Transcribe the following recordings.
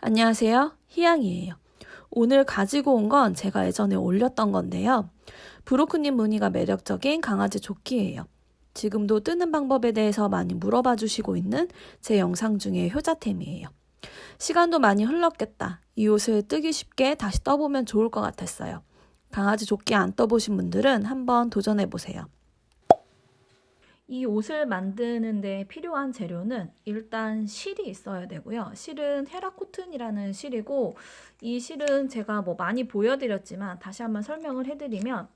안녕하세요. 희양이에요. 오늘 가지고 온 건 제가 예전에 올렸던 건데요. 브로크님 무늬가 매력적인 강아지 조끼예요. 지금도 뜨는 방법에 대해서 많이 물어봐 주시고 있는 제 영상 중에 효자템이에요. 시간도 많이 흘렀겠다. 이 옷을 뜨기 쉽게 다시 떠보면 좋을 것 같았어요. 강아지 조끼 안 떠보신 분들은 한번 도전해 보세요. 이 옷을 만드는 데 필요한 재료는 일단 실이 있어야 되고요. 실은 헤라코튼이라는 실이고, 이 실은 제가 많이 보여드렸지만 다시 한번 설명을 해드리면,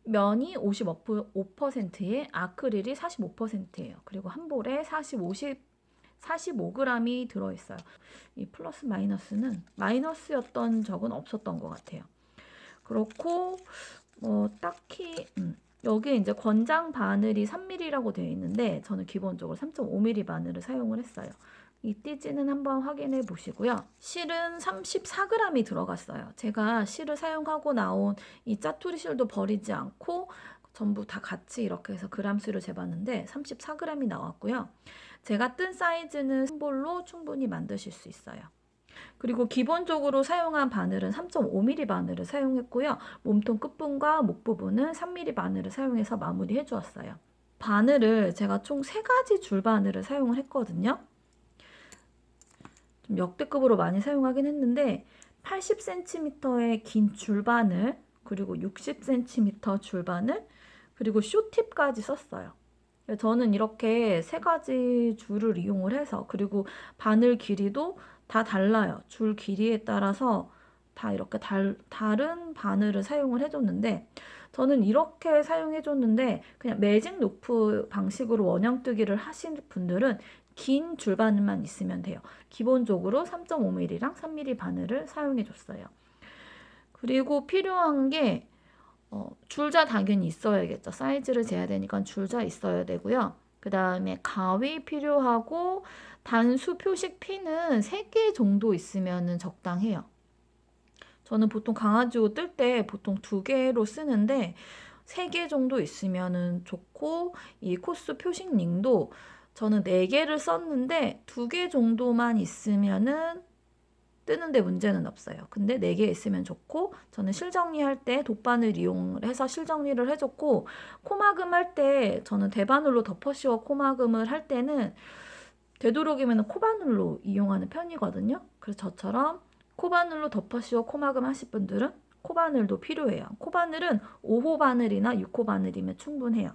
면이 55%에 아크릴이 45%예요. 그리고 한 볼에 45g이 들어있어요. 이 플러스 마이너스는 마이너스였던 적은 없었던 것 같아요. 그렇고 딱히 여기 이제 권장 바늘이 3mm라고 되어 있는데 저는 기본적으로 3.5mm 바늘을 사용을 했어요. 이 띠지는 한번 확인해 보시고요. 실은 34g이 들어갔어요. 제가 실을 사용하고 나온 이 짜투리 실도 버리지 않고 전부 다 같이 이렇게 해서 그람수를 재봤는데 34g이 나왔고요. 제가 뜬 사이즈는 한 볼로 충분히 만드실 수 있어요. 그리고 기본적으로 사용한 바늘은 3.5mm 바늘을 사용했고요. 몸통 끝부분과 목 부분은 3mm 바늘을 사용해서 마무리해 주었어요. 바늘을 제가 총 3가지 줄 바늘을 사용을 했거든요. 좀 역대급으로 많이 사용하긴 했는데 80cm의 긴 줄바늘, 그리고 60cm 줄바늘, 그리고 쇼팁까지 썼어요. 저는 이렇게 3가지 줄을 이용을 해서, 그리고 바늘 길이도 다 달라요. 줄 길이에 따라서 다 이렇게 다른 바늘을 사용을 해줬는데, 저는 이렇게 사용해줬는데 그냥 매직 노프 방식으로 원형뜨기를 하신 분들은 긴 줄바늘만 있으면 돼요. 기본적으로 3.5mm랑 3mm 바늘을 사용해줬어요. 그리고 필요한 게 줄자 당연히 있어야겠죠. 사이즈를 재야 되니까 줄자 있어야 되고요. 그 다음에 가위 필요하고, 단수 표식 핀은 3개 정도 있으면 적당해요. 저는 보통 강아지 옷 뜰 때 보통 2개로 쓰는데 3개 정도 있으면 좋고, 이 코스 표식 링도 저는 4개를 썼는데 2개 정도만 있으면은 뜨는데 문제는 없어요. 근데 4개 있으면 좋고, 저는 실정리할 때 돗바늘 이용을 해서 실정리를 해줬고, 코마금 할 때 저는 대바늘로 덮어씌워 코마금을 할 때는 되도록이면 코바늘로 이용하는 편이거든요. 그래서 저처럼 코바늘로 덮어씌워 코마금 하실 분들은 코바늘도 필요해요. 코바늘은 5호 바늘이나 6호 바늘이면 충분해요.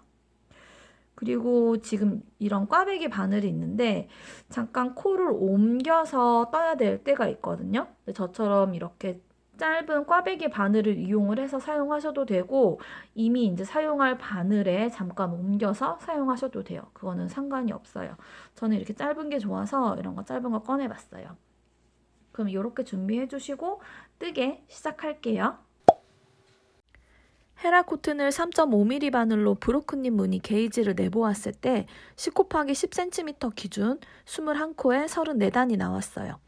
그리고 지금 이런 꽈배기 바늘이 있는데 잠깐 코를 옮겨서 떠야 될 때가 있거든요. 저처럼 이렇게 짧은 꽈배기 바늘을 이용을 해서 사용하셔도 되고, 이미 이제 사용할 바늘에 잠깐 옮겨서 사용하셔도 돼요. 그거는 상관이 없어요. 저는 이렇게 짧은 게 좋아서 이런 거 짧은 거 꺼내봤어요. 그럼 이렇게 준비해 주시고 뜨개 시작할게요. 헤라코튼을 3.5mm 바늘로 브로크님 무늬 게이지를 내보았을 때 10 곱하기 10cm 기준 21코에 34단이 나왔어요.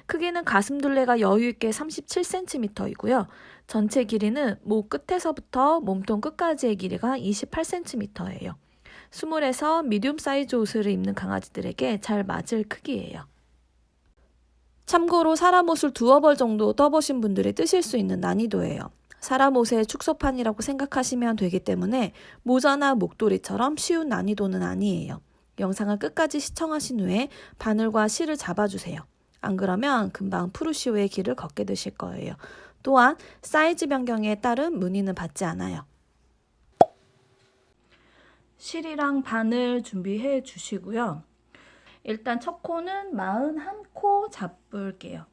크기는 가슴둘레가 여유있게 37cm이고요. 전체 길이는 목 끝에서부터 몸통 끝까지의 길이가 28cm예요. 스몰에서 미디움 사이즈 옷을 입는 강아지들에게 잘 맞을 크기예요. 참고로 사람 옷을 2벌 정도 떠보신 분들이 뜨실 수 있는 난이도예요. 사람 옷의 축소판이라고 생각하시면 되기 때문에 모자나 목도리처럼 쉬운 난이도는 아니에요. 영상을 끝까지 시청하신 후에 바늘과 실을 잡아주세요. 안 그러면 금방 푸르시오의 길을 걷게 되실 거예요. 또한 사이즈 변경에 따른 문의는 받지 않아요. 실이랑 바늘 준비해 주시고요. 일단 첫 코는 41코 잡을게요.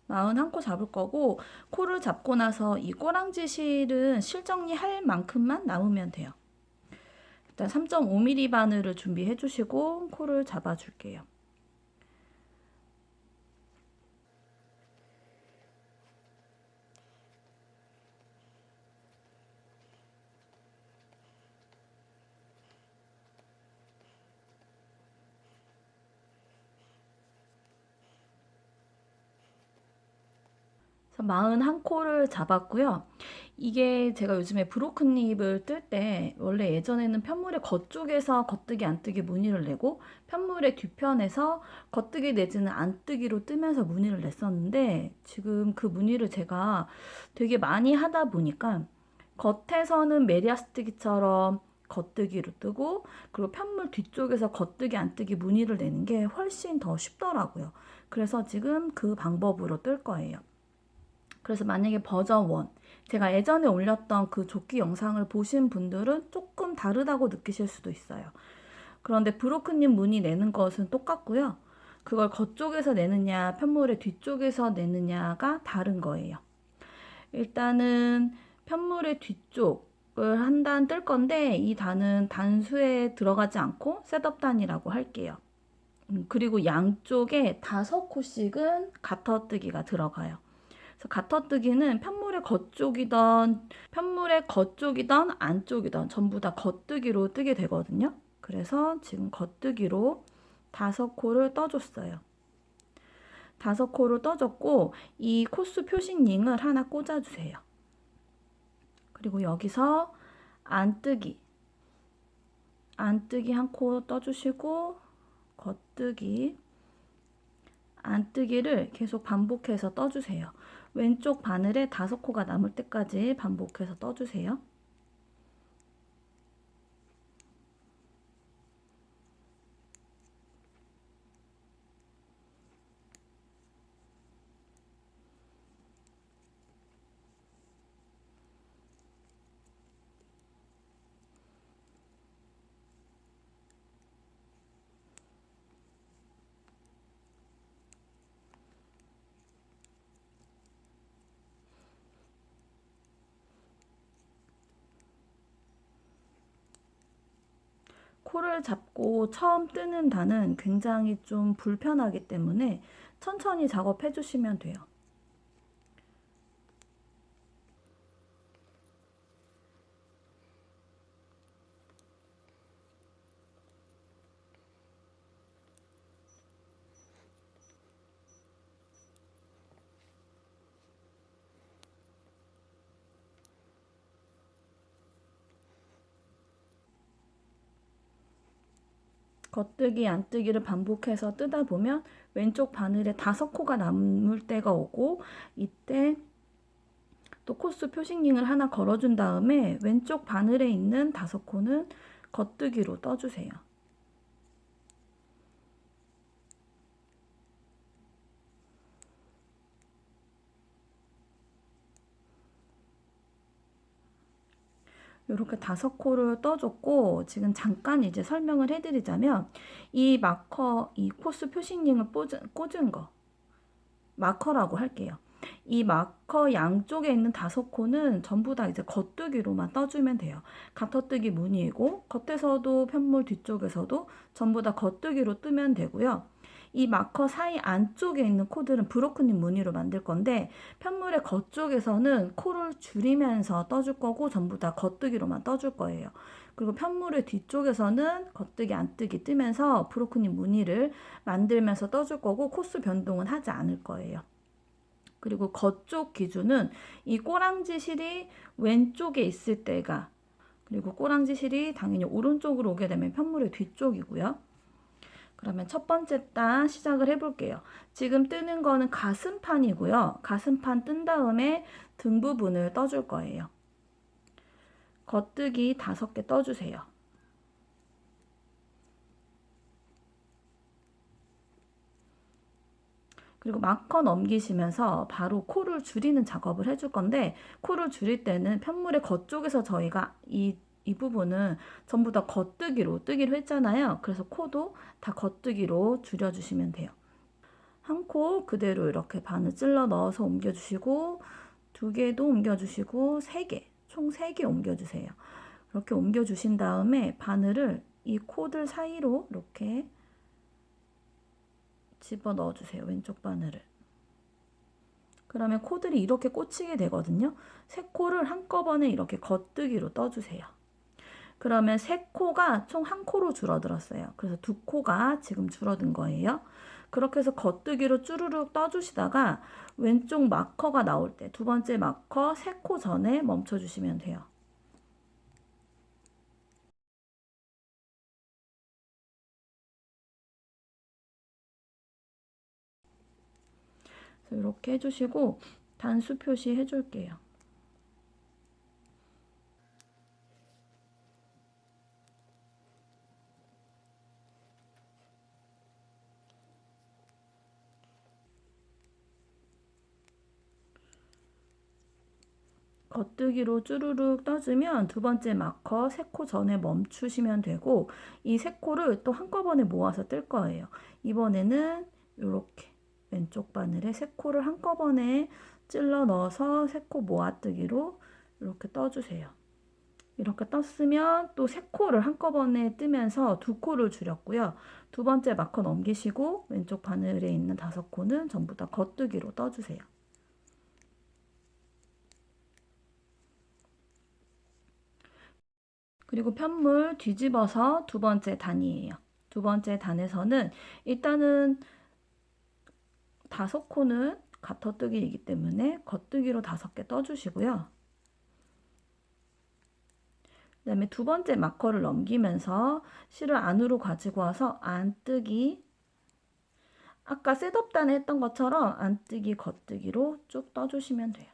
41코 잡을 거고, 코를 잡고 나서 이 꼬랑지 실은 실정리할 만큼만 남으면 돼요. 일단 3.5mm 바늘을 준비해 주시고 코를 잡아 줄게요. 그래서 41코를 잡았고요. 이게 제가 요즘에 브로큰 립을 뜰 때 원래 예전에는 편물의 겉쪽에서 겉뜨기 안뜨기 무늬를 내고 편물의 뒤편에서 겉뜨기 내지는 안뜨기로 뜨면서 무늬를 냈었는데 지금 그 무늬를 제가 되게 많이 하다 보니까 겉에서는 메리아스뜨기처럼 겉뜨기로 뜨고 그리고 편물 뒤쪽에서 겉뜨기 안뜨기 무늬를 내는 게 훨씬 더 쉽더라고요. 그래서 지금 그 방법으로 뜰 거예요. 그래서 만약에 버전 1, 제가 예전에 올렸던 그 조끼 영상을 보신 분들은 조금 다르다고 느끼실 수도 있어요. 그런데 브로큰님 무늬 내는 것은 똑같고요. 그걸 겉쪽에서 내느냐, 편물의 뒤쪽에서 내느냐가 다른 거예요. 일단은 편물의 뒤쪽을 한 단 뜰 건데 이 단은 단수에 들어가지 않고 셋업 단이라고 할게요. 그리고 양쪽에 5코씩은 가터뜨기가 들어가요. 그래서 가터뜨기는 편물의 겉쪽이던 안쪽이던 전부 다 겉뜨기로 뜨게 되거든요. 그래서 지금 겉뜨기로 5코를 떠줬어요. 5코를 떠줬고 이 코스 표식 링을 하나 꽂아주세요. 그리고 여기서 안뜨기 한 코 떠주시고 겉뜨기 안뜨기를 계속 반복해서 떠주세요. 왼쪽 바늘에 5코가 남을 때까지 반복해서 떠주세요. 코를 잡고 처음 뜨는 단은 굉장히 좀 불편하기 때문에 천천히 작업해 주시면 돼요. 겉뜨기 안뜨기를 반복해서 뜨다 보면 왼쪽 바늘에 5코가 남을 때가 오고 이때 또 코스 표식링을 하나 걸어준 다음에 왼쪽 바늘에 있는 5코는 겉뜨기로 떠주세요. 이렇게 5코를 떠줬고 지금 잠깐 이제 설명을 해드리자면 이 마커, 이 코스 표식링을 꽂은 거 마커라고 할게요. 이 마커 양쪽에 있는 5코는 전부 다 이제 겉뜨기로만 떠주면 돼요. 가터뜨기 무늬이고 겉에서도 편물 뒤쪽에서도 전부 다 겉뜨기로 뜨면 되고요. 이 마커 사이 안쪽에 있는 코들은 브로큰님 무늬로 만들 건데 편물의 겉쪽에서는 코를 줄이면서 떠줄 거고 전부 다 겉뜨기로만 떠줄 거예요. 그리고 편물의 뒤쪽에서는 겉뜨기 안뜨기 뜨면서 브로큰님 무늬를 만들면서 떠줄 거고 코스 변동은 하지 않을 거예요. 그리고 겉쪽 기준은 이 꼬랑지 실이 왼쪽에 있을 때가 그리고 꼬랑지 실이 당연히 오른쪽으로 오게 되면 편물의 뒤쪽이고요. 그러면 첫 번째 단 시작을 해볼게요. 지금 뜨는 거는 가슴판이고요. 가슴판 뜬 다음에 등 부분을 떠줄 거예요. 겉뜨기 5개 떠주세요. 그리고 마커 넘기시면서 바로 코를 줄이는 작업을 해줄 건데 코를 줄일 때는 편물의 겉쪽에서 저희가 이 부분은 전부 다 겉뜨기로 뜨기로 했잖아요. 그래서 코도 다 겉뜨기로 줄여주시면 돼요. 한 코 그대로 이렇게 바늘 찔러 넣어서 옮겨주시고 2개도 옮겨주시고 3개, 총 3개 옮겨주세요. 이렇게 옮겨주신 다음에 바늘을 이 코들 사이로 이렇게 집어 넣어주세요. 왼쪽 바늘을. 그러면 코들이 이렇게 꽂히게 되거든요. 3코를 한꺼번에 이렇게 겉뜨기로 떠주세요. 그러면 3코가 총 1코로 줄어들었어요. 그래서 2코가 지금 줄어든 거예요. 그렇게 해서 겉뜨기로 쭈루룩 떠주시다가 왼쪽 마커가 나올 때 두 번째 마커 3코 전에 멈춰주시면 돼요. 그래서 이렇게 해주시고 단수 표시 해줄게요. 겉뜨기로 쭈루룩 떠주면 두 번째 마커 3코 전에 멈추시면 되고 이 3코를 또 한꺼번에 모아서 뜰 거예요. 이번에는 이렇게 왼쪽 바늘에 3코를 한꺼번에 찔러 넣어서 3코 모아뜨기로 이렇게 떠주세요. 이렇게 떴으면 또 3코를 한꺼번에 뜨면서 2코를 줄였고요. 두 번째 마커 넘기시고 왼쪽 바늘에 있는 5코는 전부 다 겉뜨기로 떠주세요. 그리고 편물 뒤집어서 두 번째 단이에요. 두 번째 단에서는 일단은 5코는 가터뜨기이기 때문에 겉뜨기로 5개 떠주시고요. 그 다음에 두 번째 마커를 넘기면서 실을 안으로 가지고 와서 안뜨기, 아까 셋업단에 했던 것처럼 안뜨기, 겉뜨기로 쭉 떠주시면 돼요.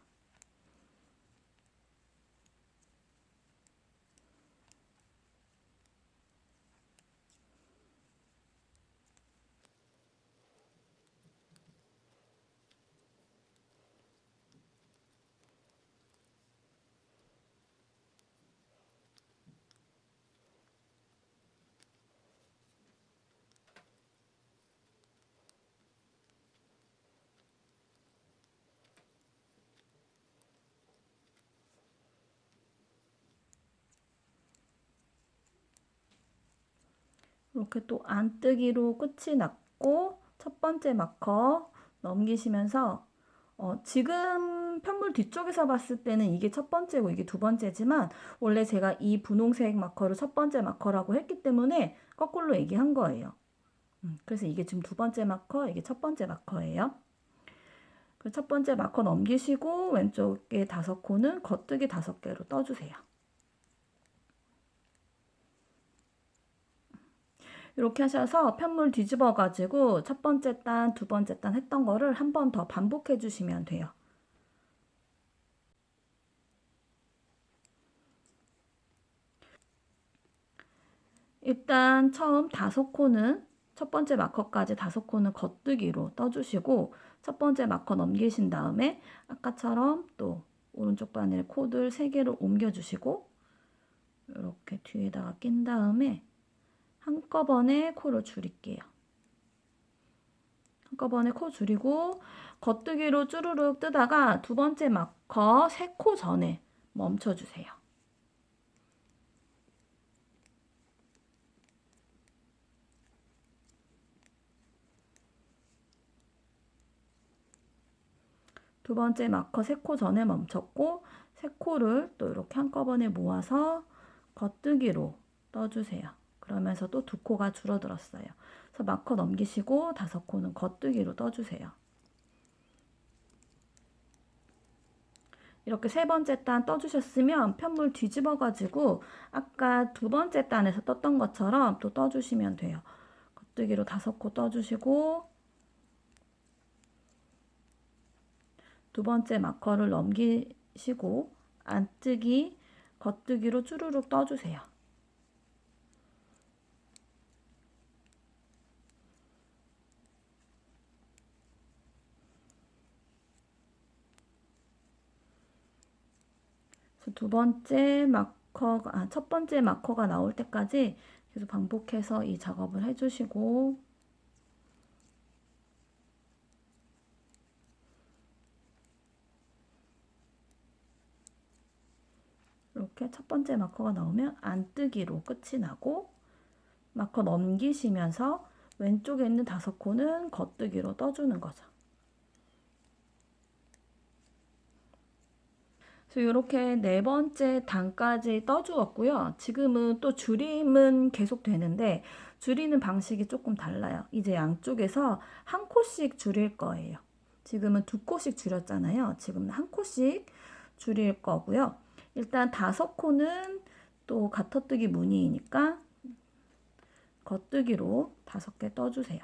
이렇게 또 안뜨기로 끝이 났고 첫 번째 마커 넘기시면서 지금 편물 뒤쪽에서 봤을 때는 이게 첫 번째고 이게 두 번째지만 원래 제가 이 분홍색 마커를 첫 번째 마커라고 했기 때문에 거꾸로 얘기한 거예요. 그래서 이게 지금 두 번째 마커, 이게 첫 번째 마커예요. 그 첫 번째 마커 넘기시고 왼쪽에 5코는 겉뜨기 5개로 떠주세요. 이렇게 하셔서 편물 뒤집어 가지고 첫 번째 단, 두 번째 단 했던 거를 한 번 더 반복해 주시면 돼요. 일단 처음 5코는 첫 번째 마커까지 5코는 겉뜨기로 떠주시고 첫 번째 마커 넘기신 다음에 아까처럼 또 오른쪽 바늘에 코들 3개를 옮겨주시고 이렇게 뒤에다가 낀 다음에 한꺼번에 코를 줄일게요. 한꺼번에 코 줄이고 겉뜨기로 쭈루룩 뜨다가 두 번째 마커 3코 전에 멈춰주세요. 두 번째 마커 3코 전에 멈췄고 3코를 또 이렇게 한꺼번에 모아서 겉뜨기로 떠주세요. 그러면서 또 2코가 줄어들었어요. 그래서 마커 넘기시고 5코는 겉뜨기로 떠주세요. 이렇게 세 번째 단 떠주셨으면 편물 뒤집어 가지고 아까 두 번째 단에서 떴던 것처럼 또 떠주시면 돼요. 겉뜨기로 5코 떠주시고 두 번째 마커를 넘기시고 안뜨기, 겉뜨기로 쭈루룩 떠주세요. 두 번째 마커가, 첫 번째 마커가 나올 때까지 계속 반복해서 이 작업을 해주시고 이렇게 첫 번째 마커가 나오면 안뜨기로 끝이 나고 마커 넘기시면서 왼쪽에 있는 5코는 겉뜨기로 떠주는 거죠. 그래서 이렇게 네 번째 단까지 떠주었고요. 지금은 또 줄임은 계속 되는데 줄이는 방식이 조금 달라요. 이제 양쪽에서 한 코씩 줄일 거예요. 지금은 두 코씩 줄였잖아요. 지금은 한 코씩 줄일 거고요. 일단 5코는 또 가터뜨기 무늬이니까 겉뜨기로 5개 떠주세요.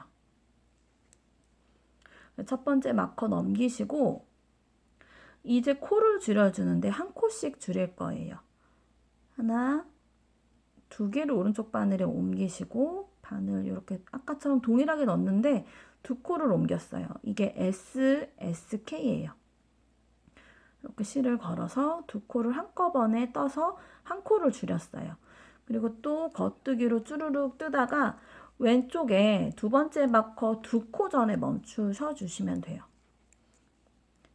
첫 번째 마커 넘기시고 이제 코를 줄여주는데 한 코씩 줄일 거예요. 하나, 2개를 오른쪽 바늘에 옮기시고 바늘 이렇게 아까처럼 동일하게 넣었는데 2코를 옮겼어요. 이게 SK예요. 이렇게 실을 걸어서 2코를 한꺼번에 떠서 한 코를 줄였어요. 그리고 또 겉뜨기로 쭈루룩 뜨다가 왼쪽에 두 번째 마커 2코 전에 멈추셔 주시면 돼요.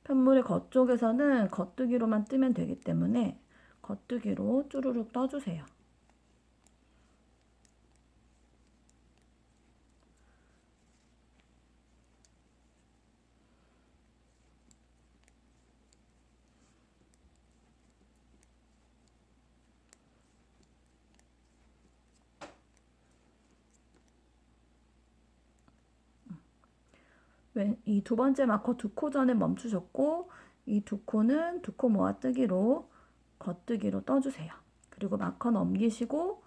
편물의 겉쪽에서는 겉뜨기로만 뜨면 되기 때문에 겉뜨기로 쭈루룩 떠주세요. 이 두 번째 마커 2코 전에 멈추셨고 이 2코는 2코 모아뜨기로 겉뜨기로 떠주세요. 그리고 마커 넘기시고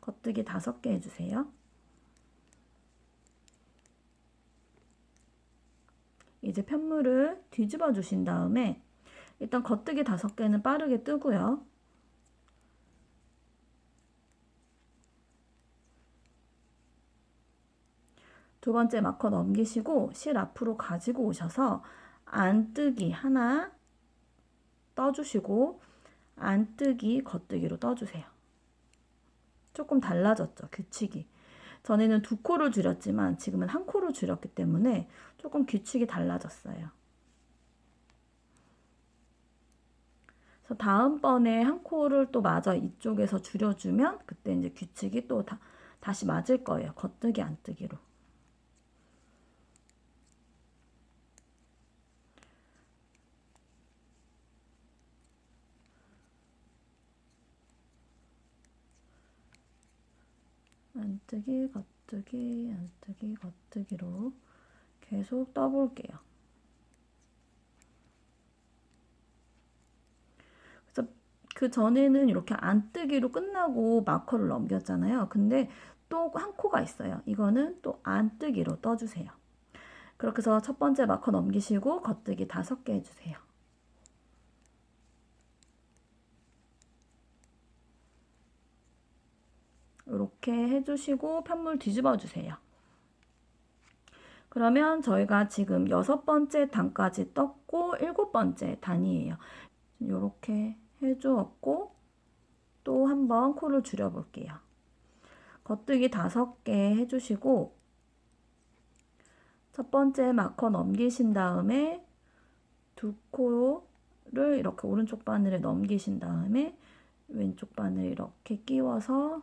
겉뜨기 5개 해주세요. 이제 편물을 뒤집어 주신 다음에 일단 겉뜨기 5개는 빠르게 뜨고요. 두 번째 마커 넘기시고 실 앞으로 가지고 오셔서 안뜨기 하나 떠주시고 안뜨기 겉뜨기로 떠주세요. 조금 달라졌죠, 규칙이. 전에는 2코를 줄였지만 지금은 1코를 줄였기 때문에 조금 규칙이 달라졌어요. 그래서 다음번에 1코를 또 마저 이쪽에서 줄여주면 그때 이제 규칙이 또 다시 맞을 거예요. 겉뜨기 안뜨기로. 안뜨기, 겉뜨기, 안뜨기, 겉뜨기로 계속 떠볼게요. 그래서 그 전에는 이렇게 안뜨기로 끝나고 마커를 넘겼잖아요. 근데 또 한 코가 있어요. 이거는 또 안뜨기로 떠주세요. 그렇게 해서 첫 번째 마커 넘기시고 겉뜨기 5개 해주세요. 이렇게 해주시고 편물 뒤집어 주세요. 그러면 저희가 지금 6번째 단까지 떴고 7번째 단이에요. 이렇게 해주었고 또 한번 코를 줄여 볼게요. 겉뜨기 5개 해주시고 첫 번째 마커 넘기신 다음에 2코를 이렇게 오른쪽 바늘에 넘기신 다음에 왼쪽 바늘 이렇게 끼워서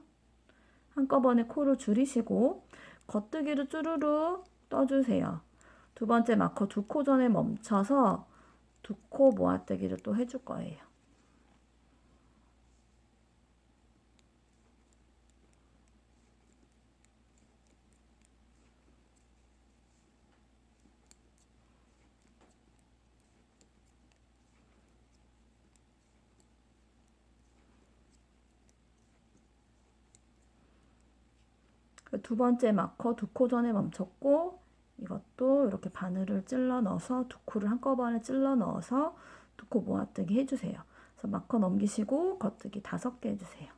한꺼번에 코를 줄이시고 겉뜨기로 쭈루루 떠주세요. 두 번째 마커 2코 전에 멈춰서 2코 모아뜨기를 또 해줄 거예요. 두 번째 마커 2코 전에 멈췄고 이것도 이렇게 바늘을 찔러 넣어서 2코를 한꺼번에 찔러 넣어서 2코 모아뜨기 해주세요. 그래서 마커 넘기시고 겉뜨기 5개 해주세요.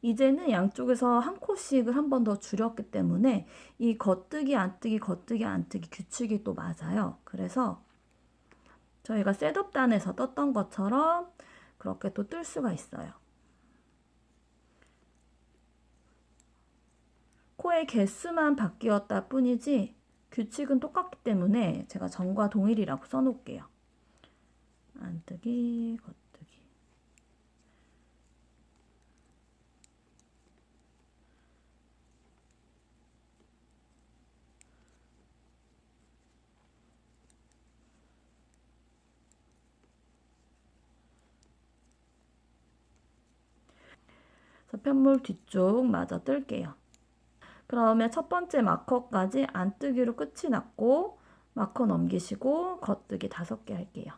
이제는 양쪽에서 한 코씩을 한 번 더 줄였기 때문에 이 겉뜨기 안뜨기 겉뜨기 안뜨기 규칙이 또 맞아요. 그래서 저희가 셋업단에서 떴던 것처럼 그렇게 또 뜰 수가 있어요. 코의 개수만 바뀌었다 뿐이지 규칙은 똑같기 때문에 제가 전과 동일이라고 써놓을게요. 안뜨기, 겉뜨기. 그래서 편물 뒤쪽 마저 뜰게요. 그러면 첫 번째 마커까지 안뜨기로 끝이 났고 마커 넘기시고 겉뜨기 5개 할게요.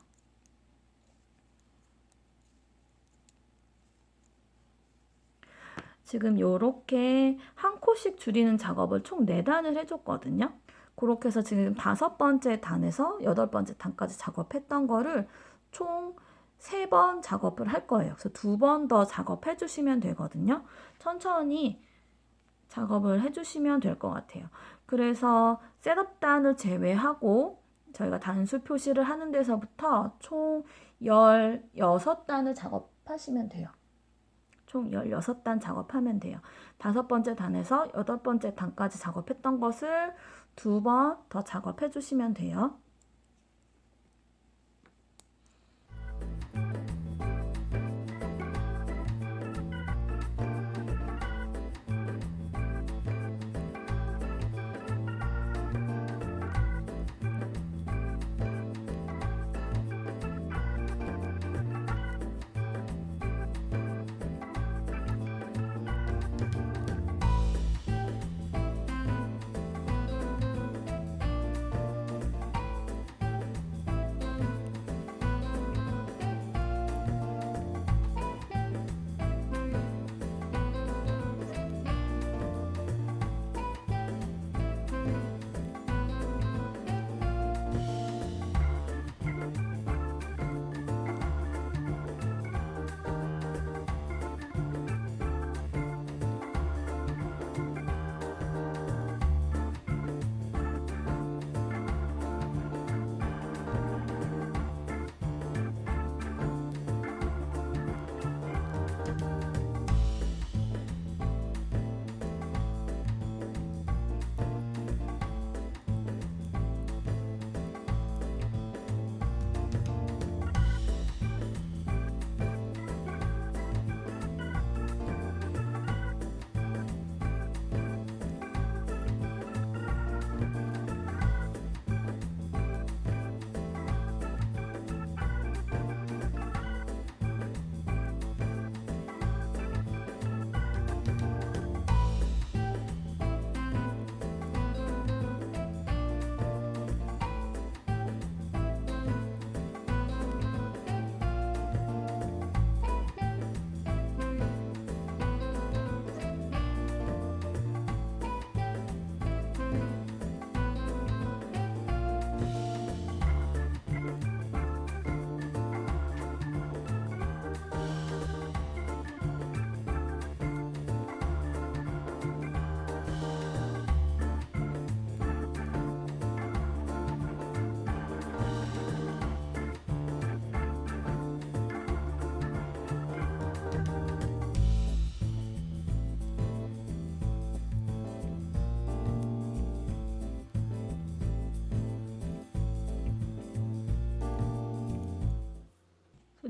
지금 요렇게 한 코씩 줄이는 작업을 총 4단을 해줬거든요. 그렇게 해서 지금 5번째 단에서 8번째 단까지 작업했던 거를 총 3번 작업을 할 거예요. 그래서 2번 더 작업해 주시면 되거든요. 천천히 작업을 해주시면 될 것 같아요. 그래서 셋업단을 제외하고 저희가 단수 표시를 하는 데서부터 총 16단을 작업하시면 돼요. 총 16단 작업하면 돼요. 5번째 단에서 8번째 단까지 작업했던 것을 2번 더 작업해 주시면 돼요.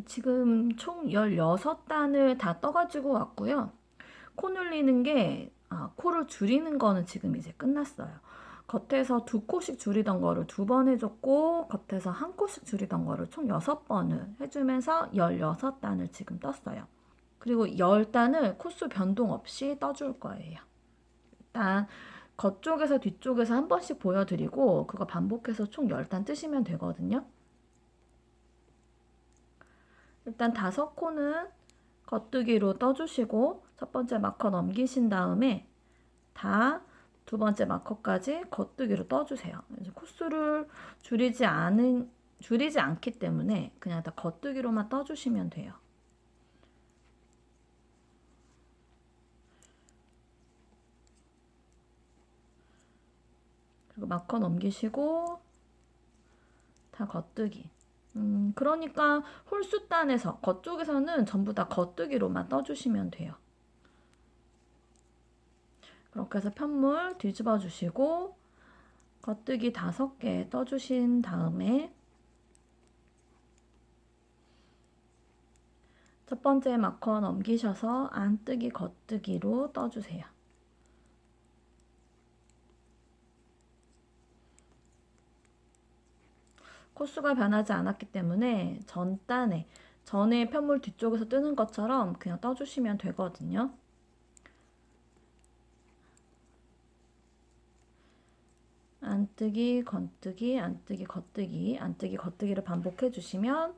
지금 총 16단을 다 떠가지고 왔고요. 코 눌리는 게 코를 줄이는 거는 지금 이제 끝났어요. 겉에서 2코씩 줄이던 거를 2번 해줬고 겉에서 1코씩 줄이던 거를 총 6번을 해주면서 16단을 지금 떴어요. 그리고 10단을 코수 변동 없이 떠줄 거예요. 일단 겉쪽에서 뒤쪽에서 한 번씩 보여드리고 그거 반복해서 총 10단 뜨시면 되거든요. 일단 5코는 겉뜨기로 떠주시고 첫 번째 마커 넘기신 다음에 다 2번째 마커까지 겉뜨기로 떠주세요. 코수를 줄이지 않기 때문에 그냥 다 겉뜨기로만 떠주시면 돼요. 그리고 마커 넘기시고 다 겉뜨기. 그러니까 홀수단에서 겉쪽에서는 전부 다 겉뜨기로만 떠주시면 돼요. 그렇게 해서 편물 뒤집어 주시고 겉뜨기 5개 떠주신 다음에 첫 번째 마커 넘기셔서 안뜨기 겉뜨기로 떠주세요. 코수가 변하지 않았기 때문에 전에 편물 뒤쪽에서 뜨는 것처럼 그냥 떠주시면 되거든요. 안뜨기, 건뜨기, 안뜨기, 겉뜨기, 안뜨기, 겉뜨기를 반복해 주시면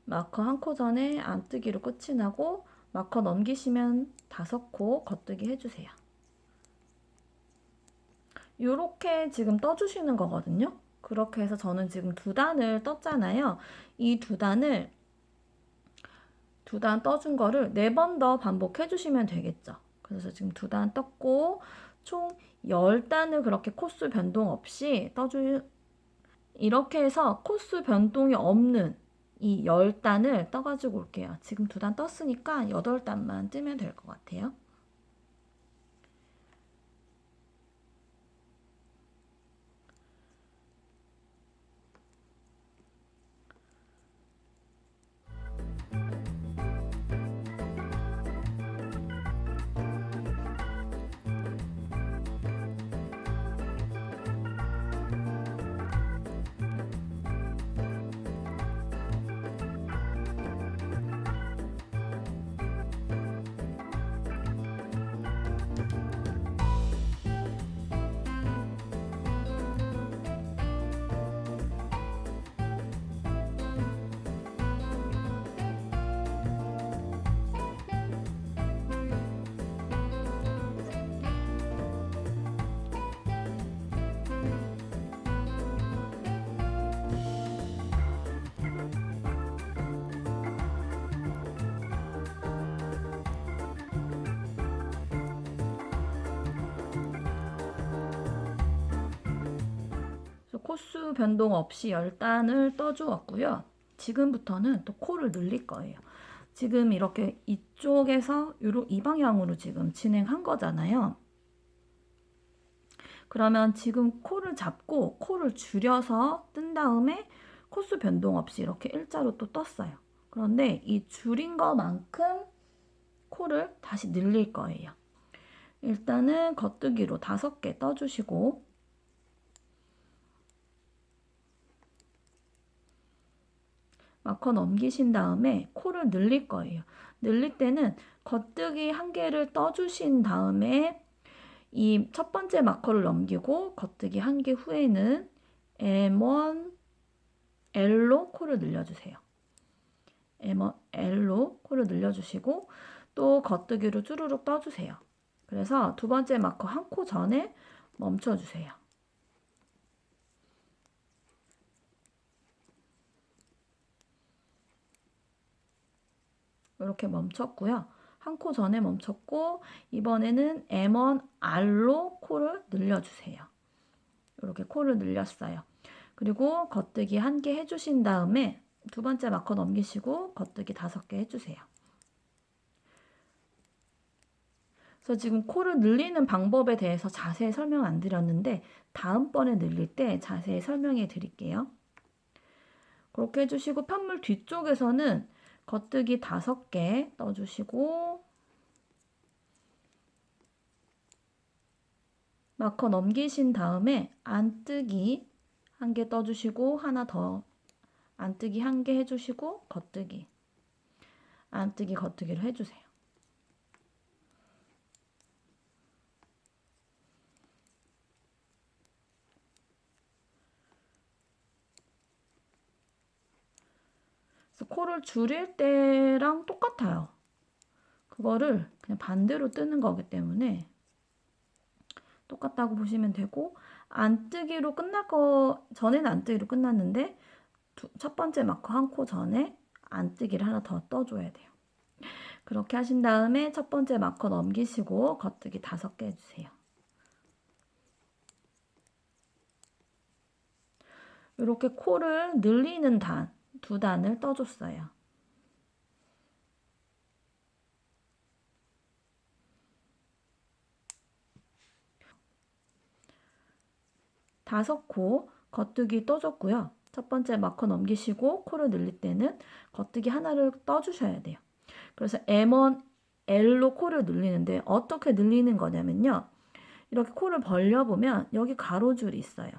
마커 한 코 전에 안뜨기로 끝이 나고 마커 넘기시면 5코 겉뜨기 해주세요. 이렇게 지금 떠주시는 거거든요. 그렇게 해서 저는 지금 2단을 떴잖아요. 이 2단 떠준 거를 4번 더 반복해 주시면 되겠죠. 그래서 지금 2단 떴고 총 10단을 그렇게 코수 변동 없이 이렇게 해서 코수 변동이 없는 이 10단을 떠가지고 올게요. 지금 2단 떴으니까 8단만 뜨면 될 것 같아요. 코수 변동 없이 10단을 떠주었고요. 지금부터는 또 코를 늘릴 거예요. 지금 이렇게 이쪽에서 이 방향으로 지금 진행한 거잖아요. 그러면 지금 코를 잡고 코를 줄여서 뜬 다음에 코수 변동 없이 이렇게 일자로 또 떴어요. 그런데 이 줄인 것만큼 코를 다시 늘릴 거예요. 일단은 겉뜨기로 5개 떠주시고 마커 넘기신 다음에 코를 늘릴 거예요. 늘릴 때는 겉뜨기 1개를 떠주신 다음에 이 첫 번째 마커를 넘기고 겉뜨기 1개 후에는 M1, L로 코를 늘려주세요. M1, L로 코를 늘려주시고 또 겉뜨기로 쭈루룩 떠주세요. 그래서 2번째 마커 1코 전에 멈춰주세요. 이렇게 멈췄고요. 1코 전에 멈췄고 이번에는 M1, R로 코를 늘려주세요. 이렇게 코를 늘렸어요. 그리고 겉뜨기 1개 해주신 다음에 2번째 마커 넘기시고 겉뜨기 5개 해주세요. 그래서 지금 코를 늘리는 방법에 대해서 자세히 설명 안 드렸는데 다음번에 늘릴 때 자세히 설명해 드릴게요. 그렇게 해주시고 편물 뒤쪽에서는 겉뜨기 5개 떠주시고 마커 넘기신 다음에 안뜨기 1개 떠주시고 하나 더 안뜨기 1개 해주시고 겉뜨기 안뜨기 겉뜨기를 해주세요. 그래서 코를 줄일 때랑 똑같아요. 그거를 그냥 반대로 뜨는 거기 때문에 똑같다고 보시면 되고 안뜨기로 끝날 거 전에는 안뜨기로 끝났는데 첫 번째 마커 1코 전에 안뜨기를 하나 더 떠줘야 돼요. 그렇게 하신 다음에 첫 번째 마커 넘기시고 겉뜨기 5개 해주세요. 이렇게 코를 늘리는 2단을 떠줬어요. 다섯 코 겉뜨기 떠줬고요. 첫 번째 마커 넘기시고 코를 늘릴 때는 겉뜨기 하나를 떠주셔야 돼요. 그래서 M1, L로 코를 늘리는데 어떻게 늘리는 거냐면요. 이렇게 코를 벌려보면 여기 가로줄이 있어요.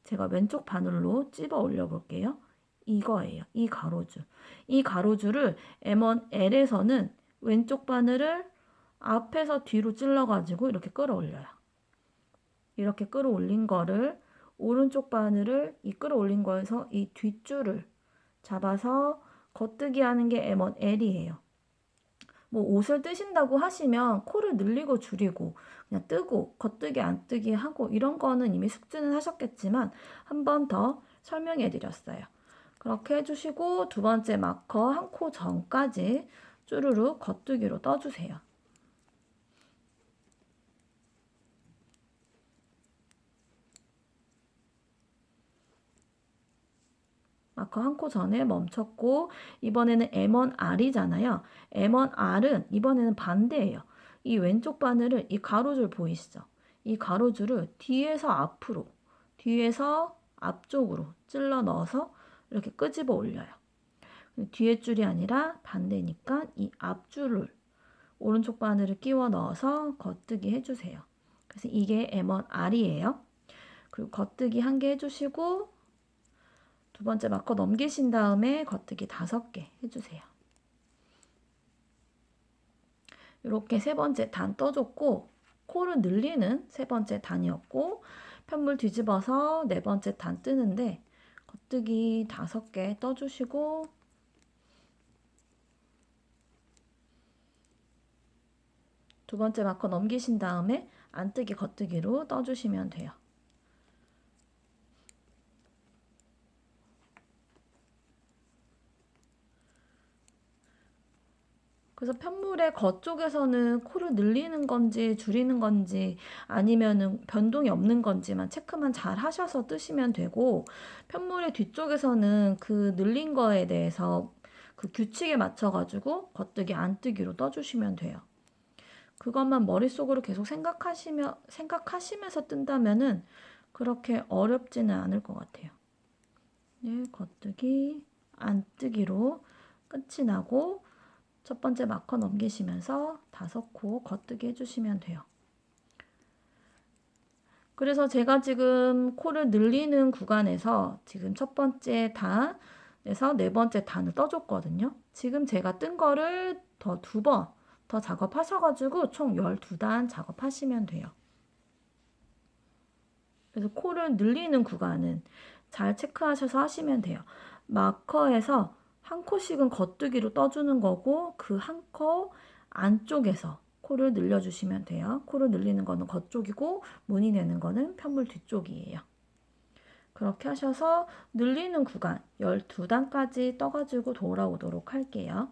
제가 왼쪽 바늘로 찝어 올려볼게요. 이거예요. 이 가로줄. 이 가로줄을 M1, L에서는 왼쪽 바늘을 앞에서 뒤로 찔러가지고 이렇게 끌어올려요. 이렇게 끌어올린 거를 오른쪽 바늘을 이 끌어올린 거에서 이 뒷줄을 잡아서 겉뜨기 하는 게 M1 L이에요. 뭐 옷을 뜨신다고 하시면 코를 늘리고 줄이고 그냥 뜨고 겉뜨기 안 뜨기 하고 이런 거는 이미 숙지는 하셨겠지만 한 번 더 설명해 드렸어요. 그렇게 해주시고 두 번째 마커 한 코 전까지 쭈루룩 겉뜨기로 떠주세요. 마커 한 코 전에 멈췄고 이번에는 M1R이잖아요. M1R은 이번에는 반대예요. 이 왼쪽 바늘을 이 가로줄 보이시죠? 이 가로줄을 뒤에서 앞으로, 뒤에서 앞쪽으로 찔러 넣어서 이렇게 끄집어 올려요. 뒤에 줄이 아니라 반대니까 이 앞줄을 오른쪽 바늘을 끼워 넣어서 겉뜨기 해주세요. 그래서 이게 M1R이에요. 그리고 겉뜨기 1개 해주시고 두 번째 마커 넘기신 다음에 겉뜨기 5개 해주세요. 이렇게 세 번째 단 떠줬고 코를 늘리는 세 번째 단이었고 편물 뒤집어서 네 번째 단 뜨는데 겉뜨기 5개 떠주시고 두 번째 마커 넘기신 다음에 안뜨기 겉뜨기로 떠주시면 돼요. 그래서 편물의 겉쪽에서는 코를 늘리는 건지 줄이는 건지 아니면은 변동이 없는 건지만 체크만 잘 하셔서 뜨시면 되고 편물의 뒤쪽에서는 그 늘린 거에 대해서 그 규칙에 맞춰가지고 겉뜨기 안뜨기로 떠주시면 돼요. 그것만 머릿속으로 계속 생각하시면서 뜬다면은 그렇게 어렵지는 않을 것 같아요. 네, 겉뜨기 안뜨기로 끝이 나고 첫 번째 마커 넘기시면서 5코 겉뜨기 해주시면 돼요. 그래서 제가 지금 코를 늘리는 구간에서 지금 첫 번째 단에서 네 번째 단을 떠줬거든요. 지금 제가 뜬 거를 더 2번 더 작업하셔가지고 총 12단 작업하시면 돼요. 그래서 코를 늘리는 구간은 잘 체크하셔서 하시면 돼요. 마커에서 한 코씩은 겉뜨기로 떠주는 거고 그 한 코 안쪽에서 코를 늘려주시면 돼요. 코를 늘리는 거는 겉쪽이고 무늬 내는 거는 편물 뒤쪽이에요. 그렇게 하셔서 늘리는 구간 12단까지 떠가지고 돌아오도록 할게요.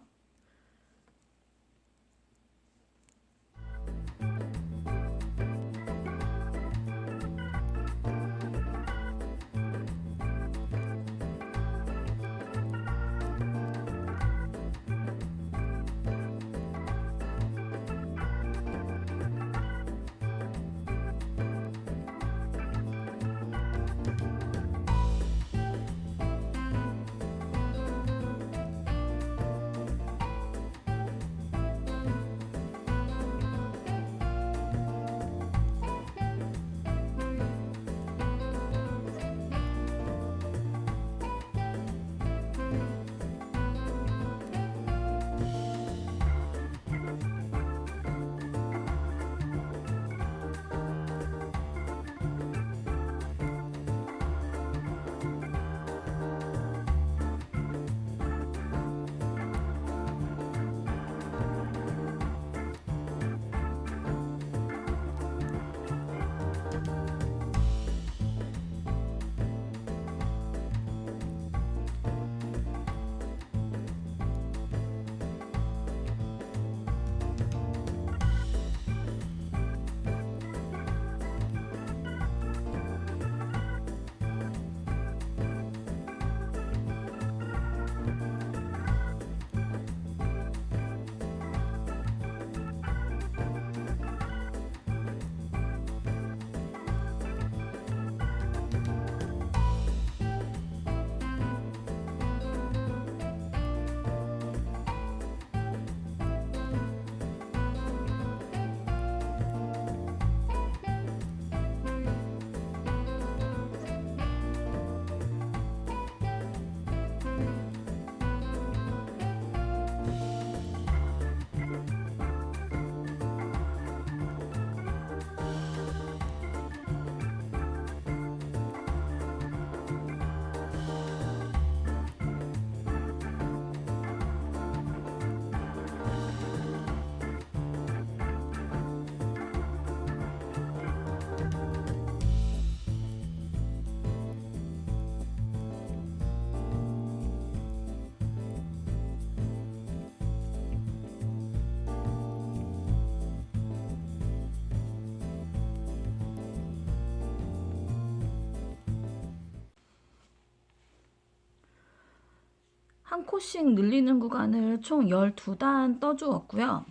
한 코씩 늘리는 구간을 총 12단 떠주었고요.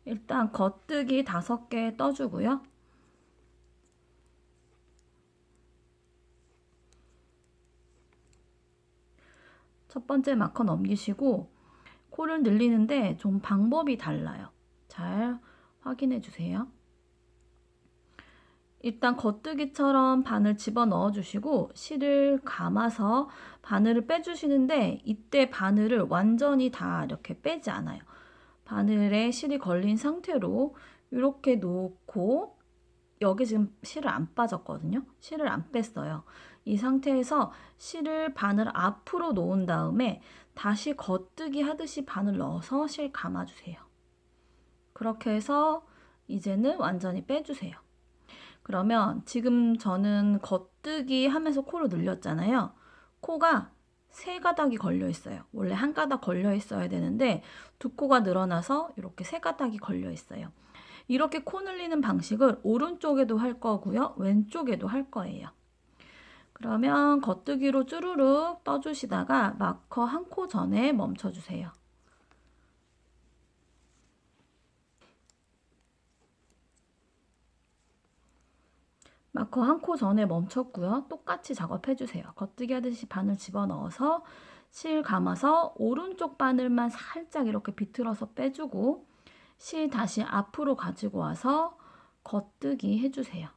일단 겉뜨기 5개 떠주고요. 첫 번째 마커 넘기시고 코를 늘리는데 좀 방법이 달라요. 잘 확인해 주세요. 일단 겉뜨기처럼 바늘 집어넣어 주시고 실을 감아서 바늘을 빼주시는데 이때 바늘을 완전히 다 이렇게 빼지 않아요. 바늘에 실이 걸린 상태로 이렇게 놓고 여기 지금 실을 안 빠졌거든요. 실을 안 뺐어요. 이 상태에서 실을 바늘 앞으로 놓은 다음에 다시 겉뜨기 하듯이 바늘 넣어서 실 감아주세요. 그렇게 해서 이제는 완전히 빼주세요. 그러면 지금 저는 겉뜨기 하면서 코를 늘렸잖아요. 코가 3가닥이 걸려 있어요. 원래 1가닥 걸려 있어야 되는데 2코가 늘어나서 이렇게 3가닥이 걸려 있어요. 이렇게 코 늘리는 방식을 오른쪽에도 할 거고요. 왼쪽에도 할 거예요. 그러면 겉뜨기로 쭈루룩 떠주시다가 마커 1코 전에 멈춰주세요. 마커 1코 전에 멈췄고요. 똑같이 작업해주세요. 겉뜨기 하듯이 바늘 집어넣어서 실 감아서 오른쪽 바늘만 살짝 이렇게 비틀어서 빼주고 실 다시 앞으로 가지고 와서 겉뜨기 해주세요.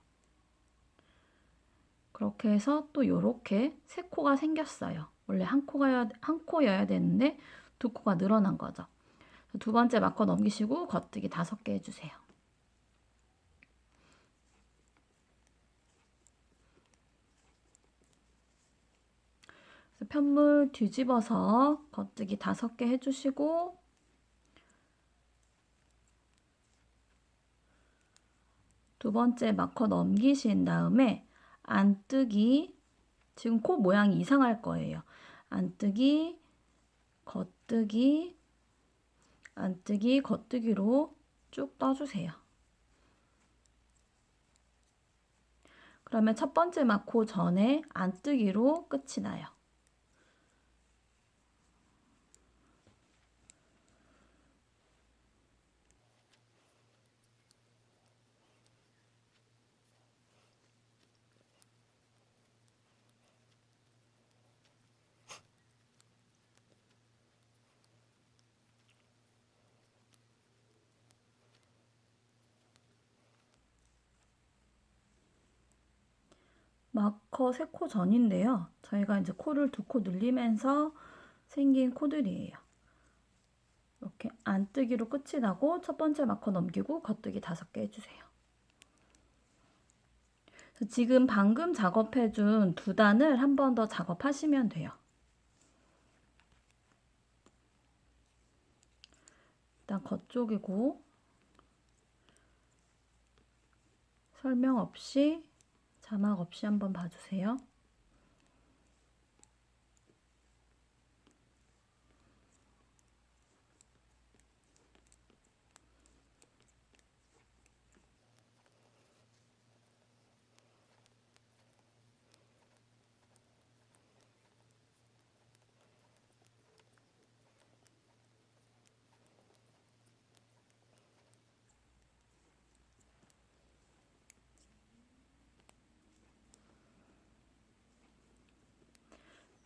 그렇게 해서 또 이렇게 3코가 생겼어요. 원래 한 코여야 되는데 2코가 늘어난 거죠. 두 번째 마커 넘기시고 겉뜨기 5개 해주세요. 편물 뒤집어서 겉뜨기 5개 해주시고 두 번째 마커 넘기신 다음에 안뜨기, 지금 코 모양이 이상할 거예요. 안뜨기, 겉뜨기, 안뜨기, 겉뜨기로 쭉 떠주세요. 그러면 첫 번째 마커 전에 안뜨기로 끝이 나요. 마커 3코 전인데요. 저희가 이제 코를 2코 늘리면서 생긴 코들이에요. 이렇게 안뜨기로 끝이 나고 첫 번째 마커 넘기고 겉뜨기 5개 해주세요. 지금 방금 작업해준 2단을 한 번 더 작업하시면 돼요. 일단 겉쪽이고 설명 없이 자막 없이 한번 봐주세요.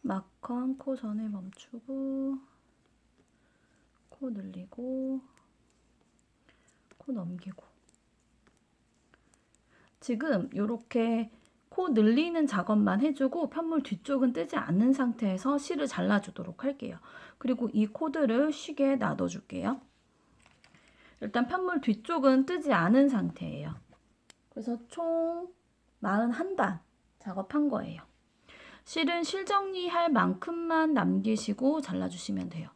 마커 1코 전에 멈추고 코 늘리고 코 넘기고 지금 이렇게 코 늘리는 작업만 해주고 편물 뒤쪽은 뜨지 않는 상태에서 실을 잘라주도록 할게요. 그리고 이 코들을 쉬게 놔둬줄게요. 일단 편물 뒤쪽은 뜨지 않은 상태예요. 그래서 총 41단 작업한 거예요. 실은 실 정리할 만큼만 남기시고 잘라주시면 돼요.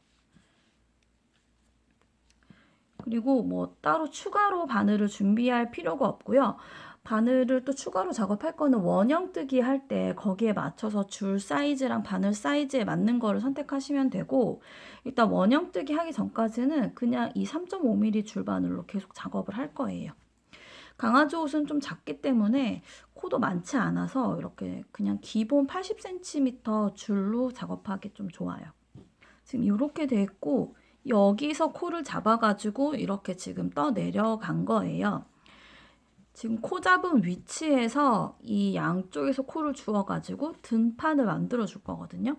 그리고 뭐 따로 추가로 바늘을 준비할 필요가 없고요. 바늘을 또 추가로 작업할 거는 원형 뜨기 할 때 거기에 맞춰서 줄 사이즈랑 바늘 사이즈에 맞는 거를 선택하시면 되고 일단 원형 뜨기 하기 전까지는 그냥 이 3.5mm 줄 바늘로 계속 작업을 할 거예요. 강아지 옷은 좀 작기 때문에 코도 많지 않아서 이렇게 그냥 기본 80cm 줄로 작업하기 좀 좋아요. 지금 이렇게 돼 있고 여기서 코를 잡아가지고 이렇게 지금 떠 내려간 거예요. 지금 코 잡은 위치에서 이 양쪽에서 코를 주어가지고 등판을 만들어 줄 거거든요.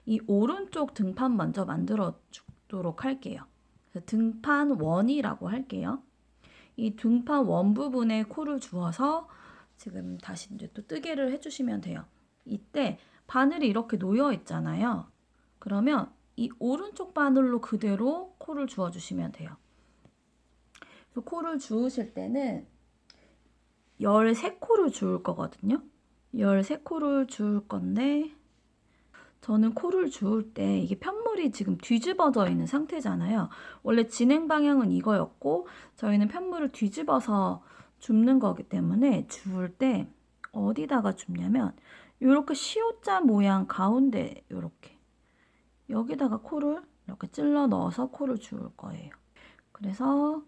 이 오른쪽 등판 먼저 만들어 주도록 할게요. 등판 원이라고 할게요. 이 등판 원 부분에 코를 주어서 지금 다시 이제 또 뜨개를 해주시면 돼요. 이때 바늘이 이렇게 놓여 있잖아요. 그러면 이 오른쪽 바늘로 그대로 코를 주어주시면 돼요. 그래서 코를 주우실 때는 13코를 주울 거거든요. 13코를 주울 건데 저는 코를 주울 때 이게 편물이 지금 뒤집어져 있는 상태잖아요. 원래 진행 방향은 이거였고 저희는 편물을 뒤집어서 줍는 거기 때문에 주울 때 어디다가 줍냐면 이렇게 시옷자 모양 가운데 이렇게 여기다가 코를 이렇게 찔러 넣어서 코를 주울 거예요. 그래서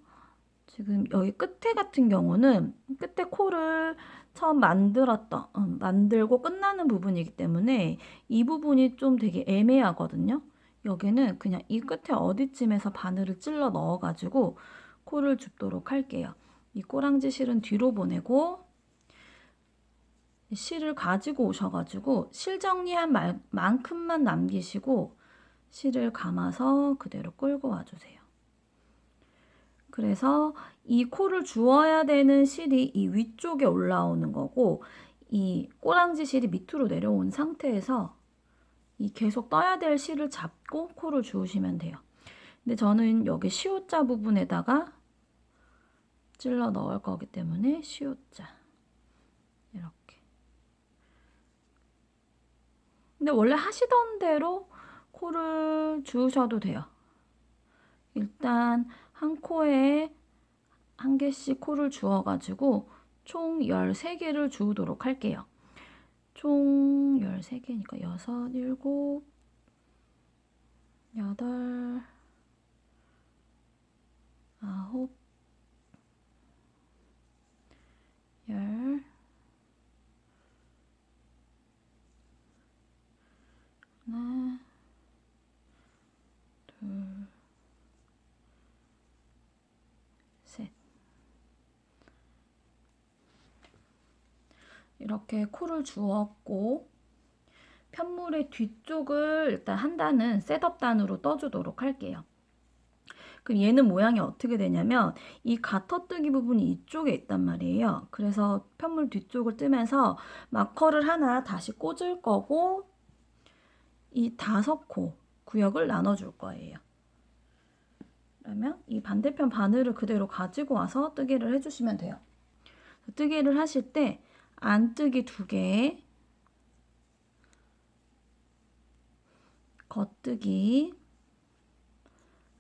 지금 여기 끝에 같은 경우는 끝에 코를 처음 만들고 끝나는 부분이기 때문에 이 부분이 좀 되게 애매하거든요. 여기는 그냥 이 끝에 어디쯤에서 바늘을 찔러 넣어가지고 코를 줍도록 할게요. 이 꼬랑지 실은 뒤로 보내고 실을 가지고 오셔가지고 실 정리한 만큼만 남기시고 실을 감아서 그대로 끌고 와주세요. 그래서 이 코를 주어야 되는 실이 이 위쪽에 올라오는 거고 이 꼬랑지 실이 밑으로 내려온 상태에서 이 계속 떠야 될 실을 잡고 코를 주우시면 돼요. 근데 저는 여기 시옷자 부분에다가 찔러 넣을 거기 때문에 시옷자 이렇게. 근데 원래 하시던 대로 코를 주우셔도 돼요. 일단 한 코에 한 개씩 코를 주어가지고 총 13개를 주우도록 할게요. 총 13개니까 6, 7, 8, 9, 10, 하나, 둘, 셋. 이렇게 코를 주었고 편물의 뒤쪽을 일단 한 단은 셋업 단으로 떠주도록 할게요. 그럼 얘는 모양이 어떻게 되냐면 이 가터뜨기 부분이 이쪽에 있단 말이에요. 그래서 편물 뒤쪽을 뜨면서 마커를 하나 다시 꽂을 거고 이 5코 구역을 나눠줄 거예요. 그러면 이 반대편 바늘을 그대로 가지고 와서 뜨개를 해주시면 돼요. 뜨개를 하실 때 안뜨기 2개, 겉뜨기,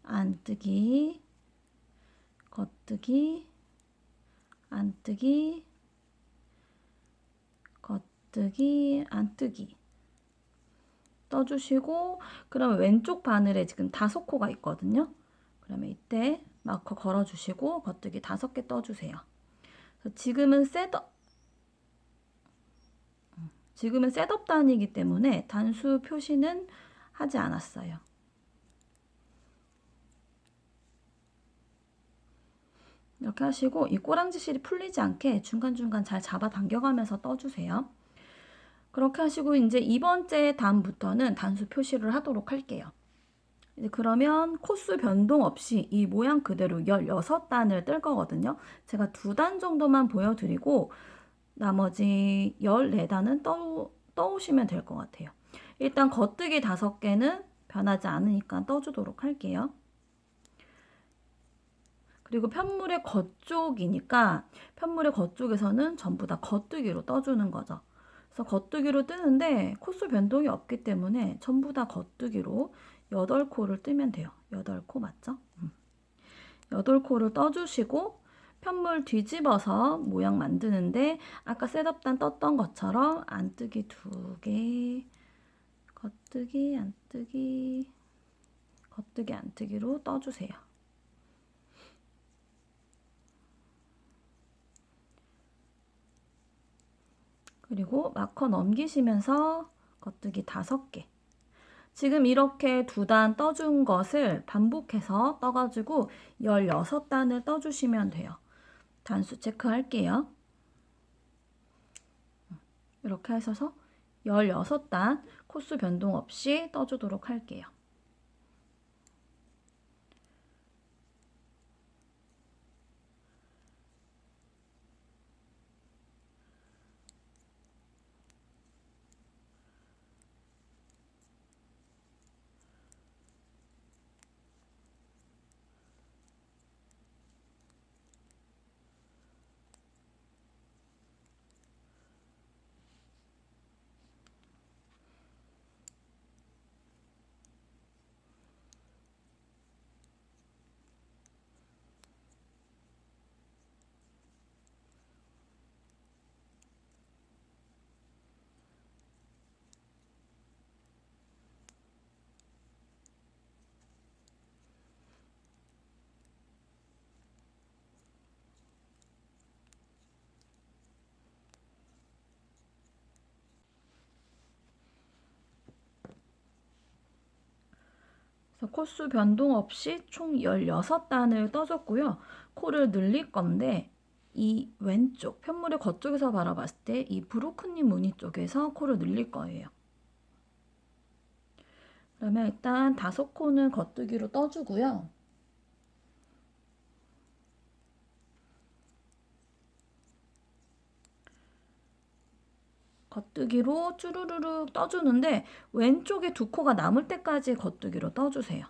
안뜨기, 겉뜨기, 안뜨기, 겉뜨기, 안뜨기 떠주시고 그러면 왼쪽 바늘에 지금 5코가 있거든요. 그러면 이때 마커 걸어주시고 겉뜨기 5개 떠주세요. 지금은 셋업 단이기 때문에 단수 표시는 하지 않았어요. 이렇게 하시고 이 꼬랑지 실이 풀리지 않게 중간중간 잘 잡아 당겨가면서 떠주세요. 그렇게 하시고 이제 이번째 단부터는 단수 표시를 하도록 할게요. 이제 그러면 코수 변동 없이 이 모양 그대로 16단을 뜰 거거든요. 제가 2단 정도만 보여드리고 나머지 14단은 떠오시면 될 것 같아요. 일단 겉뜨기 5개는 변하지 않으니까 떠주도록 할게요. 그리고 편물의 겉쪽이니까 편물의 겉쪽에서는 전부 다 겉뜨기로 떠주는 거죠. 그래서 겉뜨기로 뜨는데 코수 변동이 없기 때문에 전부 다 겉뜨기로 8코를 뜨면 돼요. 8코 맞죠? 8코를 떠주시고 편물 뒤집어서 모양 만드는데 아까 셋업단 떴던 것처럼 안뜨기 2개, 겉뜨기, 안뜨기, 겉뜨기, 안뜨기로 떠주세요. 그리고 마커 넘기시면서 겉뜨기 5개. 지금 이렇게 두 단 떠준 것을 반복해서 떠가지고 16단을 떠주시면 돼요. 단수 체크할게요. 이렇게 하셔서 16단 코스 변동 없이 떠주도록 할게요. 그래서 코스 변동 없이 총 16단을 떠줬고요. 코를 늘릴 건데 이 왼쪽 편물의 겉쪽에서 바라봤을 때 이 브로큰님 무늬 쪽에서 코를 늘릴 거예요. 그러면 일단 5코는 겉뜨기로 떠주고요. 겉뜨기로 쭈루루룩 떠주는데 왼쪽에 2코가 남을 때까지 겉뜨기로 떠주세요.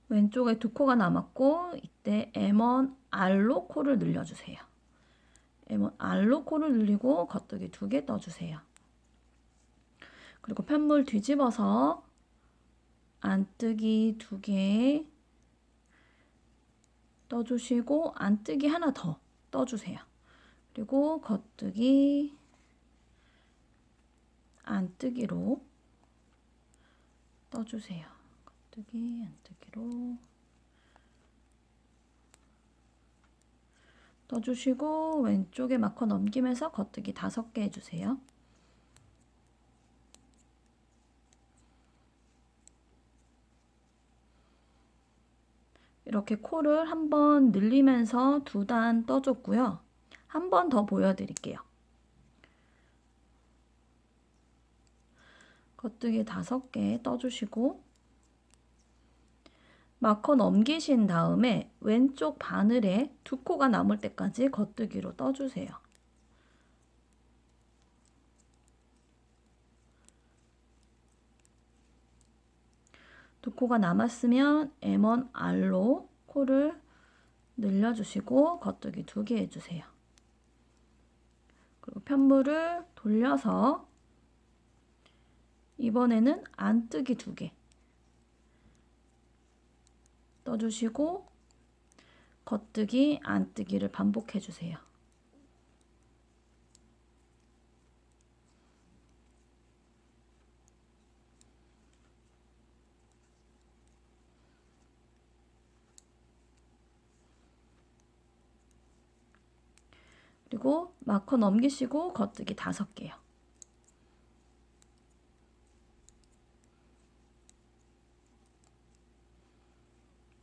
왼쪽에 2코가 남았고 이때 M1 R로 코를 늘려주세요. M1 R로 코를 늘리고 겉뜨기 2개 떠주세요. 그리고 편물 뒤집어서 안뜨기 2개 떠주시고 안뜨기 하나 더 떠주세요. 그리고 겉뜨기 안뜨기로 떠주세요. 겉뜨기 안뜨기로 떠주시고 왼쪽에 마커 넘기면서 겉뜨기 5개 해주세요. 이렇게 코를 한번 늘리면서 2단 떠줬고요. 한 번 더 보여드릴게요. 겉뜨기 5개 떠주시고 마커 넘기신 다음에 왼쪽 바늘에 2코가 남을 때까지 겉뜨기로 떠주세요. 두 코가 남았으면 M1 R로 코를 늘려주시고 겉뜨기 2개 해주세요. 그리고 편물을 돌려서 이번에는 안뜨기 2개 떠주시고 겉뜨기 안뜨기를 반복해주세요. 그리고 마커 넘기시고 겉뜨기 5개요.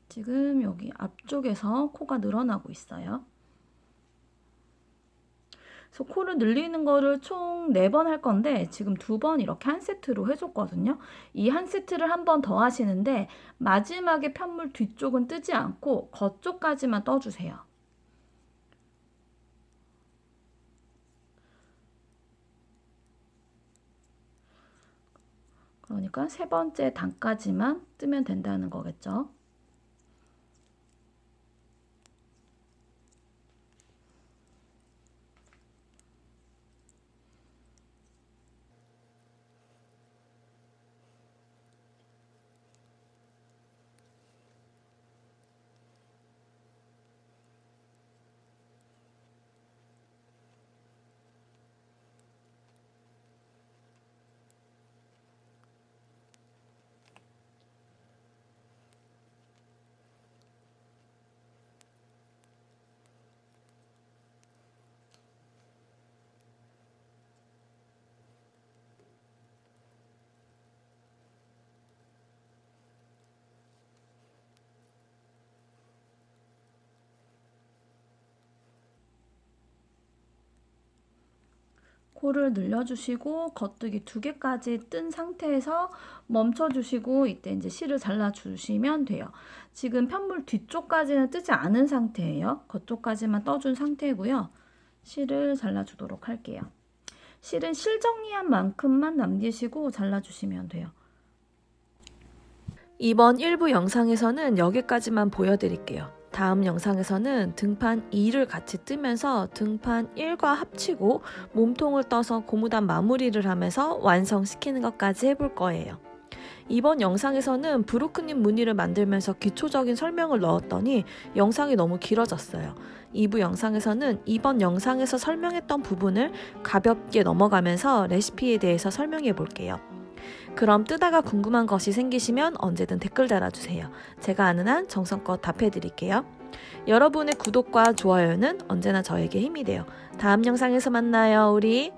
지금 여기 앞쪽에서 코가 늘어나고 있어요. 그래서 코를 늘리는 거를 총 4번 할 건데 지금 2번 이렇게 한 세트로 해줬거든요. 이 한 세트를 한 번 더 하시는데 마지막에 편물 뒤쪽은 뜨지 않고 겉쪽까지만 떠주세요. 그러니까 3번째 단까지만 뜨면 된다는 거겠죠. 코를 늘려주시고 겉뜨기 2개까지 뜬 상태에서 멈춰주시고 이때 이제 실을 잘라주시면 돼요. 지금 편물 뒤쪽까지는 뜨지 않은 상태예요. 겉쪽까지만 떠준 상태고요. 실을 잘라주도록 할게요. 실은 실 정리한 만큼만 남기시고 잘라주시면 돼요. 이번 1부 영상에서는 여기까지만 보여드릴게요. 다음 영상에서는 등판 2를 같이 뜨면서 등판 1과 합치고 몸통을 떠서 고무단 마무리를 하면서 완성시키는 것까지 해볼 거예요. 이번 영상에서는 브로크님 무늬를 만들면서 기초적인 설명을 넣었더니 영상이 너무 길어졌어요. 2부 영상에서는 이번 영상에서 설명했던 부분을 가볍게 넘어가면서 레시피에 대해서 설명해 볼게요. 그럼 뜨다가 궁금한 것이 생기시면 언제든 댓글 달아주세요. 제가 아는 한 정성껏 답해드릴게요. 여러분의 구독과 좋아요는 언제나 저에게 힘이 돼요. 다음 영상에서 만나요, 우리.